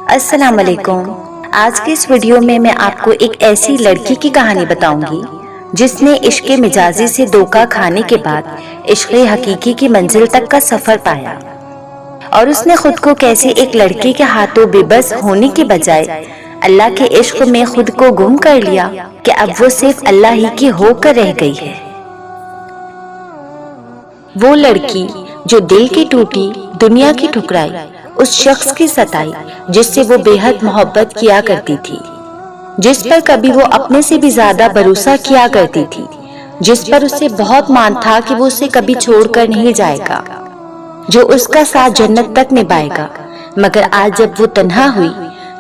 السلام علیکم۔ آج کی اس ویڈیو میں آپ کو ایک ایسی لڑکی کی کہانی بتاؤں گی جس نے عشق مجازی سے دھوکہ کھانے کے بعد عشق حقیقی کی منزل تک کا سفر پایا، اور اس نے خود کو کیسے ایک لڑکے کے ہاتھوں بے بس ہونے کے بجائے اللہ کے عشق میں خود کو گم کر لیا کہ اب وہ صرف اللہ ہی کی ہو کر رہ گئی ہے۔ وہ لڑکی جو دل کی ٹوٹی، دنیا کی ٹھکرائی، اس شخص کی ستائی جس سے وہ بے حد محبت کیا کرتی تھی، جس پر کبھی وہ اپنے سے بھی زیادہ بھروسہ کیا کرتی تھی، جس پر اسے بہت مان تھا کہ وہ اسے کبھی چھوڑ کر نہیں جائے گا، جو اس کا ساتھ جنت تک نبھائے گا، مگر آج جب وہ تنہا ہوئی،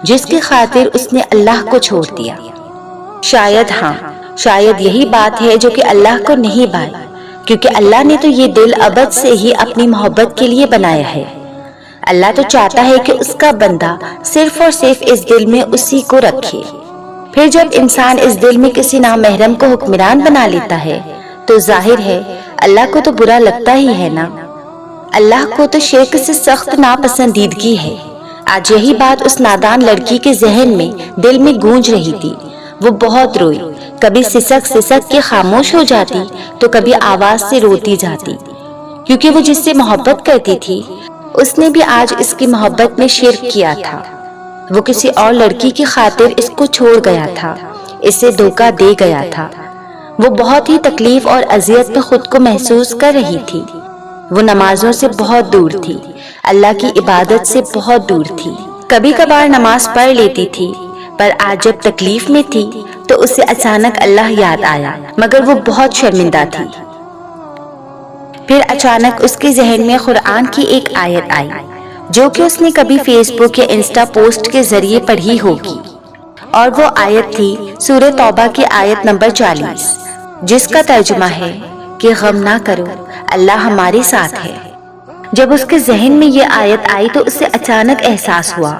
جس کی خاطر اس نے اللہ کو چھوڑ دیا۔ شاید یہی بات ہے جو کہ اللہ کو نہیں بھائی، کیونکہ اللہ نے تو یہ دل ابد سے ہی اپنی محبت کے لیے بنایا ہے۔ اللہ تو چاہتا ہے کہ اس کا بندہ صرف اور صرف اس دل میں اسی کو رکھے۔ پھر جب انسان اس دل میں کسی نامحرم کو حکمران بنا لیتا ہے تو ظاہر ہے اللہ کو تو برا لگتا ہی ہے نا۔ اللہ کو تو شرک سے سخت ناپسندیدگی ہے۔ آج یہی بات اس نادان لڑکی کے ذہن میں، دل میں گونج رہی تھی۔ وہ بہت روئی، کبھی سسک کے خاموش ہو جاتی تو کبھی آواز سے روتی جاتی، کیونکہ وہ جس سے محبت کرتی تھی اس نے بھی آج اس کی محبت میں شرک کیا تھا۔ وہ کسی اور لڑکی کی خاطر اس کو چھوڑ گیا تھا، اسے دھوکہ دے گیا تھا۔ وہ بہت ہی تکلیف اور اذیت میں خود کو محسوس کر رہی تھی۔ وہ نمازوں سے بہت دور تھی، اللہ کی عبادت سے بہت دور تھی۔ کبھی کبھار نماز پڑھ لیتی تھی، پر آج جب تکلیف میں تھی تو اسے اچانک اللہ یاد آیا، مگر وہ بہت شرمندہ تھی۔ پھر اچانک اس کے ذہن میں قرآن کی ایک آیت آئی جو کہ اس نے کبھی فیس بک یا انسٹا پوسٹ کے ذریعے پڑھی ہوگی، اور وہ آیت تھی سورہ توبہ کی آیت نمبر 40، جس کا ترجمہ ہے کہ غم نہ کرو، اللہ ہمارے ساتھ ہے۔ جب اس کے ذہن میں یہ آیت آئی تو اسے اچانک احساس ہوا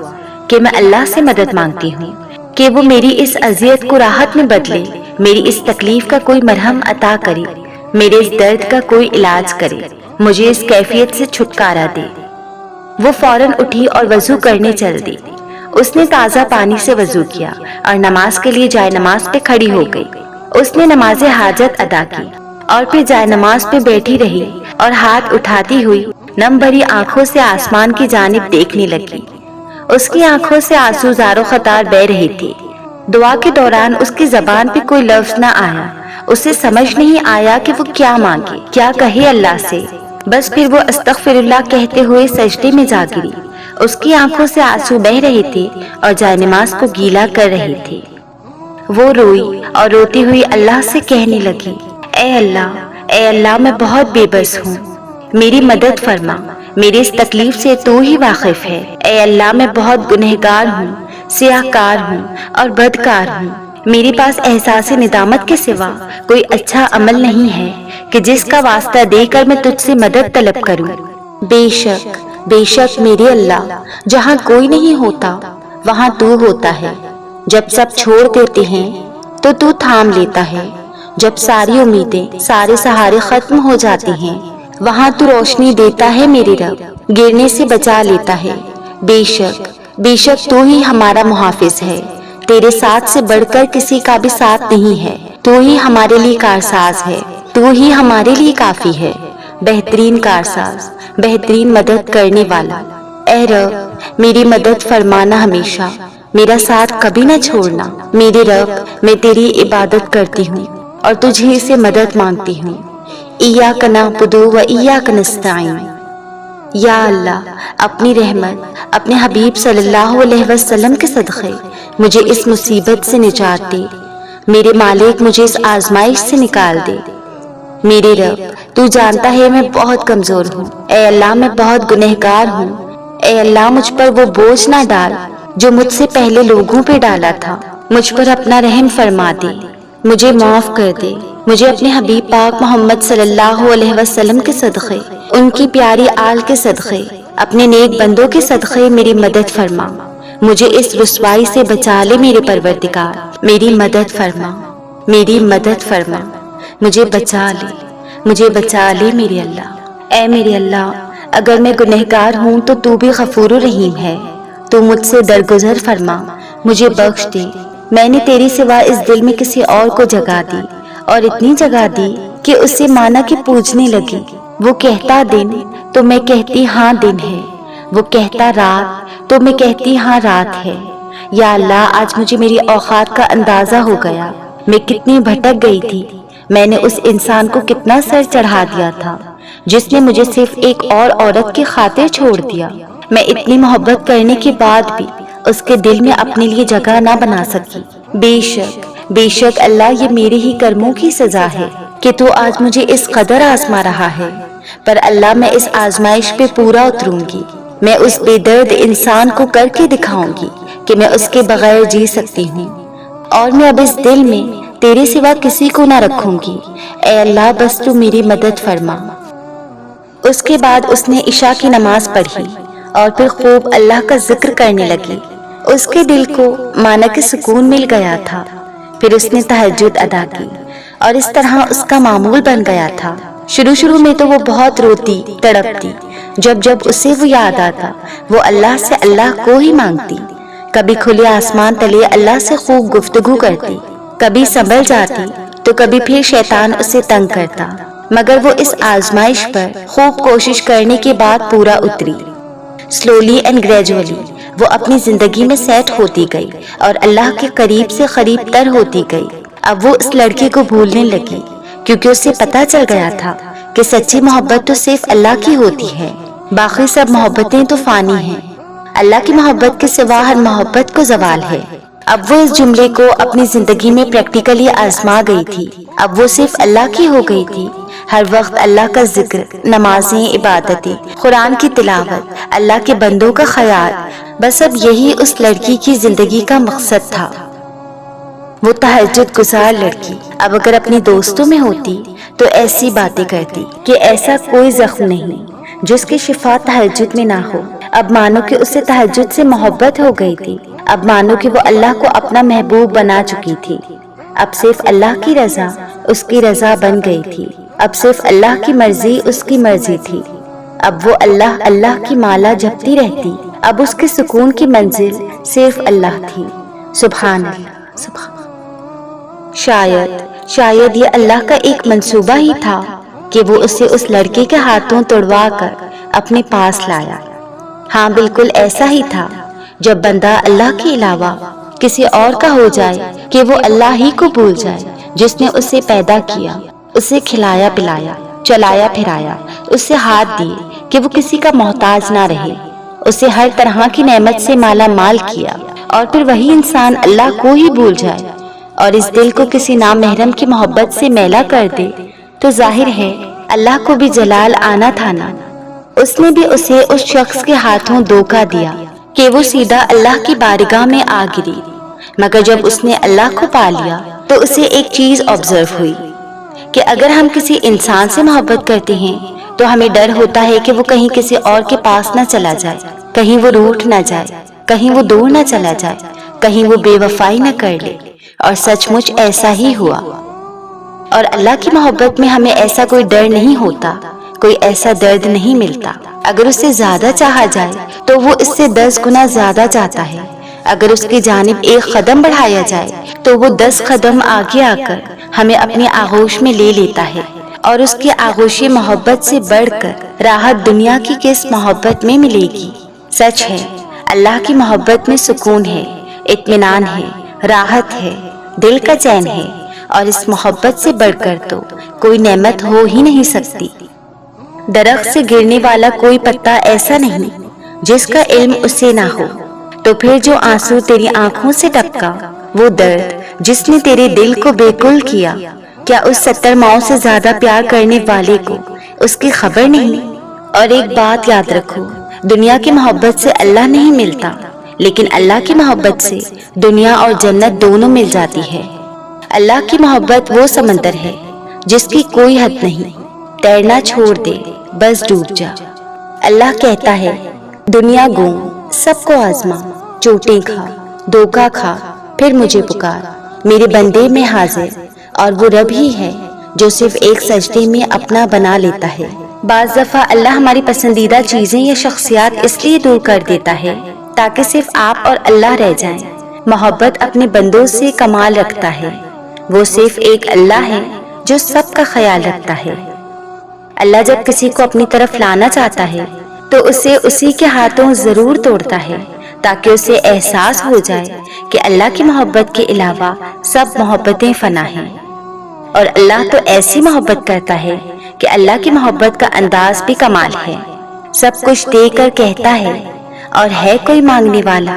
کہ میں اللہ سے مدد مانگتی ہوں کہ وہ میری اس اذیت کو راحت میں بدلے، میری اس تکلیف کا کوئی مرہم عطا کرے، میرے اس درد کا کوئی علاج کرے، مجھے اس کیفیت سے چھٹکارا دے۔ وہ فوراً اٹھی اور وضو کرنے چل دی۔ اس نے تازہ پانی سے وضو کیا اور نماز کے لیے جائے نماز پہ کھڑی ہو گئی۔ اس نے نماز حاجت ادا کی اور پھر جائے نماز پہ بیٹھی رہی اور ہاتھ اٹھاتی ہوئی نم بھری آنکھوں سے آسمان کی جانب دیکھنے لگی۔ اس کی آنکھوں سے آنسو زاروں قطار بہہ رہے تھے۔ دعا کے دوران اس کی زبان پہ کوئی لفظ نہ آیا، اسے سمجھ نہیں آیا کہ وہ کیا مانگے، کیا کہے اللہ سے۔ بس پھر وہ استغفر اللہ کہتے ہوئے سجدے میں جا گری۔ اس کی آنکھوں سے آنسو بہہ رہے تھے اور جائے نماز کو گیلا کر رہے تھے۔ وہ روئی اور روتی ہوئی اللہ سے کہنے لگی، اے اللہ میں بہت بے بس ہوں، میری مدد فرما، میری اس تکلیف سے تو ہی واقف ہے۔ اے اللہ میں بہت گنہگار ہوں، سیاہ کار ہوں اور بدکار ہوں۔ میرے پاس احساس ندامت کے سوا کوئی اچھا عمل نہیں ہے کہ جس کا واسطہ دے کر میں تجھ سے مدد طلب کروں۔ بے شک میرے اللہ، جہاں کوئی نہیں ہوتا وہاں تو ہوتا ہے۔ جب سب چھوڑ دیتے ہیں تو تھام لیتا ہے، جب ساری امیدیں، سارے سہارے ختم ہو جاتے ہیں وہاں تو روشنی دیتا ہے میرے رب، گرنے سے بچا لیتا ہے۔ بے شک تو ہی ہمارا محافظ ہے، تیرے ساتھ سے بڑھ کر کسی کا بھی ساتھ نہیں ہے، تو ہی ہمارے لیے کارساز ہے، تو ہی ہمارے لیے کافی ہے، بہترین کارساز، بہترین مدد کرنے والا۔ اے رب میری مدد فرمانا ہمیشہ، میرا ساتھ کبھی نہ چھوڑنا۔ میرے رب میں تیری عبادت کرتی ہوں اور تجھے سے مدد مانگتی ہوں۔ ایاک نعبد و ایاک نستعین۔ یا اللہ اپنی رحمت اپنے حبیب صلی اللہ علیہ وسلم کے صدقے مجھے اس مصیبت سے نجات دے، میرے مالک مجھے اس آزمائش سے نکال دے۔ میرے رب تو جانتا ہے میں بہت کمزور ہوں، اے اللہ میں بہت گنہگار ہوں۔ اے اللہ مجھ پر وہ بوجھ نہ ڈال جو مجھ سے پہلے لوگوں پہ ڈالا تھا، مجھ پر اپنا رحم فرما دے، مجھے معاف کر دے۔ مجھے اپنے حبیب پاک محمد صلی اللہ علیہ وسلم کے صدقے، ان کی پیاری آل کے صدقے، اپنے نیک بندوں کے صدقے میری مدد فرما۔ مجھے اس رسوائی سے بچا لے میرے پروردگار، میری مدد فرما، میری مدد فرما، مجھے بچا لے میرے اللہ۔ اے میرے اللہ اگر میں گنہگار ہوں تو تو بھی غفور و رحیم ہے، تو مجھ سے درگزر فرما، مجھے بخش دے۔ میں نے تیری سوا اس دل میں کسی اور کو جگہ دی، اور اتنی جگہ دی کہ اسے مانا کہ پوجنے لگی۔ وہ کہتا دن تو میں کہتی ہاں دن ہے، وہ کہتا رات تو میں کہتی ہاں رات ہے۔ یا اللہ، آج مجھے میری اوقات کا اندازہ ہو گیا، میں کتنی بھٹک گئی تھی۔ میں نے اس انسان کو کتنا سر چڑھا دیا تھا جس نے مجھے صرف ایک اور عورت کی خاطر چھوڑ دیا۔ میں اتنی محبت کرنے کے بعد بھی اس کے دل میں اپنے لیے جگہ نہ بنا سکی۔ بے شک اللہ، یہ میرے ہی کرموں کی سزا ہے کہ تو آج مجھے اس قدر آزما رہا ہے۔ پر اللہ، میں اس آزمائش پہ پورا اتروں گی۔ میں اس بے درد انسان کو کر کے دکھاؤں گی کہ میں اس کے بغیر جی سکتی ہوں، اور میں اب اس دل میں تیرے سوا کسی کو نہ رکھوں گی۔ اے اللہ، بس تو میری مدد فرما۔ اس کے بعد اس نے عشاء کی نماز پڑھی اور پھر خوب اللہ کا ذکر کرنے لگی۔ اس کے دل کو مانا کہ سکون مل گیا تھا۔ پھر اس نے تہجد ادا کی اور اس طرح اس کا معمول بن گیا تھا۔ شروع میں تو وہ بہت روتی تڑپتی، جب اسے وہ یاد آتا وہ اللہ سے اللہ کو ہی مانگتی۔ کبھی کھلے آسمان تلے اللہ سے خوب گفتگو کرتی، کبھی سنبھل جاتی تو کبھی پھر شیطان اسے تنگ کرتا، مگر وہ اس آزمائش پر خوب کوشش کرنے کے بعد پورا اتری۔ سلولی اینڈ گریجولی وہ اپنی زندگی میں سیٹ ہوتی گئی اور اللہ کے قریب سے قریب تر ہوتی گئی۔ اب وہ اس لڑکے کو بھولنے لگی، کیونکہ اسے پتا چل گیا تھا کہ سچی محبت تو صرف اللہ کی ہوتی ہے، باقی سب محبتیں تو فانی ہیں۔ اللہ کی محبت کے سوا ہر محبت کو زوال ہے۔ اب وہ اس جملے کو اپنی زندگی میں پریکٹیکلی آزما گئی تھی۔ اب وہ صرف اللہ کی ہو گئی تھی۔ ہر وقت اللہ کا ذکر، نمازیں، عبادتیں، قرآن کی تلاوت، اللہ کے بندوں کا خیال، بس اب یہی اس لڑکی کی زندگی کا مقصد تھا۔ وہ تہجد گزار لڑکی اب اگر اپنی دوستوں میں ہوتی تو ایسی باتیں کرتی کہ ایسا کوئی زخم نہیں جس کی شفا تہجد میں نہ ہو۔ اب مانو کہ اسے تہجد سے محبت ہو گئی تھی۔ اب مانو کہ وہ اللہ کو اپنا محبوب بنا چکی تھی۔ اب صرف اللہ کی رضا اس کی رضا بن گئی تھی۔ اب صرف اللہ کی مرضی اس کی مرضی تھی۔ اب وہ اللہ کی مالا جپتی رہتی۔ اب اس کے سکون کی منزل صرف اللہ تھی۔ سبحان اللہ، سبحان اللہ۔ شاید یہ اللہ کا ایک منصوبہ ہی تھا کہ وہ اسے اس لڑکے کے ہاتھوں توڑوا کر اپنے پاس لایا۔ ہاں، بالکل ایسا ہی تھا۔ جب بندہ اللہ کے علاوہ کسی اور کا ہو جائے کہ وہ اللہ ہی کو بھول جائے جس نے اسے پیدا کیا، اسے کھلایا پلایا، چلایا پھرایا، اسے ہاتھ دیے کہ وہ کسی کا محتاج نہ رہے، اسے ہر طرح کی نعمت سے مالا مال کیا، اور پھر وہی انسان اللہ کو ہی بھول جائے اور اس دل کو کسی نامحرم کی محبت سے میلا کر دے، تو ظاہر ہے اللہ کو بھی جلال آنا تھا نا۔ اس نے بھی اسے اس شخص کے ہاتھوں دھوکا دیا کہ وہ سیدھا اللہ کی بارگاہ میں آ گری۔ مگر جب اس نے اللہ کو پا لیا تو اسے ایک چیز آبزرو ہوئی کہ اگر ہم کسی انسان سے محبت کرتے ہیں تو ہمیں ڈر ہوتا ہے کہ وہ کہیں کسی اور کے پاس نہ چلا جائے، کہیں وہ روٹھ نہ جائے، کہیں وہ دور نہ چلا جائے، کہیں وہ بے وفائی نہ کر لے، اور سچ مچ ایسا ہی ہوا۔ اور اللہ کی محبت میں ہمیں ایسا کوئی ڈر نہیں ہوتا، کوئی ایسا درد نہیں ملتا۔ اگر اسے زیادہ چاہا جائے تو وہ اس سے 10 گنا زیادہ چاہتا ہے، اگر اس کی جانب ایک قدم بڑھایا جائے تو وہ 10 قدم آگے آ کر ہمیں اپنی آغوش میں لے لیتا ہے، اور اس کی آغوش محبت سے بڑھ کر راحت دنیا کی کس محبت میں ملے گی؟ سچ ہے، اللہ کی محبت میں سکون ہے، اطمینان ہے، راحت ہے، دل کا چین ہے، اور اس محبت سے بڑھ کر تو کوئی نعمت ہو ہی نہیں سکتی۔ درخت سے گرنے والا کوئی پتا ایسا نہیں جس کا علم اسے نہ ہو، تو پھر جو آنسو تیری آنکھوں سے ٹپکا، وہ درد جس نے تیرے دل کو بے کل کیا، کیا اس 70 ماؤں سے زیادہ پیار کرنے والے کو اس کی خبر نہیں؟ اور ایک بات یاد رکھو، دنیا کی محبت سے اللہ نہیں ملتا، لیکن اللہ کی محبت سے دنیا اور جنت دونوں مل جاتی ہے۔ اللہ کی محبت وہ سمندر ہے جس کی کوئی حد نہیں، تیرنا چھوڑ دے، بس ڈوب جا۔ اللہ کہتا ہے، دنیا گھوم، سب کو آزما، چوٹیں کھا، دھوکا کھا، پھر مجھے پکار، میرے بندے میں حاضر۔ اور وہ رب ہی ہے جو صرف ایک سجدے میں اپنا بنا لیتا ہے۔ بعض دفعہ اللہ ہماری پسندیدہ چیزیں یا شخصیات اس لیے دور کر دیتا ہے تاکہ صرف آپ اور اللہ رہ جائیں۔ محبت اپنے بندوں سے کمال رکھتا ہے، وہ صرف ایک اللہ ہے جو سب کا خیال رکھتا ہے۔ اللہ جب کسی کو اپنی طرف لانا چاہتا ہے تو اسے اسی کے ہاتھوں ضرور توڑتا ہے، تاکہ اسے احساس ہو جائے کہ اللہ کی محبت کے علاوہ سب محبتیں فنا ہیں۔ اور اللہ تو ایسی محبت کرتا ہے کہ اللہ کی محبت کا انداز بھی کمال ہے، سب کچھ دے کر کہتا ہے اور ہے کوئی مانگنے والا؟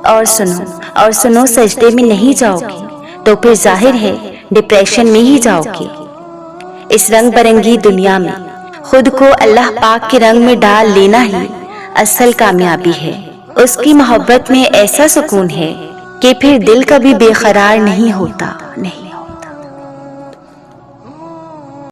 اور سنو سجدے میں نہیں جاؤ گے تو پھر ظاہر ہے ڈپریشن میں ہی جاؤ گے۔ اس رنگ برنگی دنیا میں خود کو اللہ پاک کے رنگ میں ڈال لینا ہی اصل کامیابی ہے۔ اس کی محبت میں ایسا سکون ہے کہ پھر دل کبھی بے قرار نہیں ہوتا۔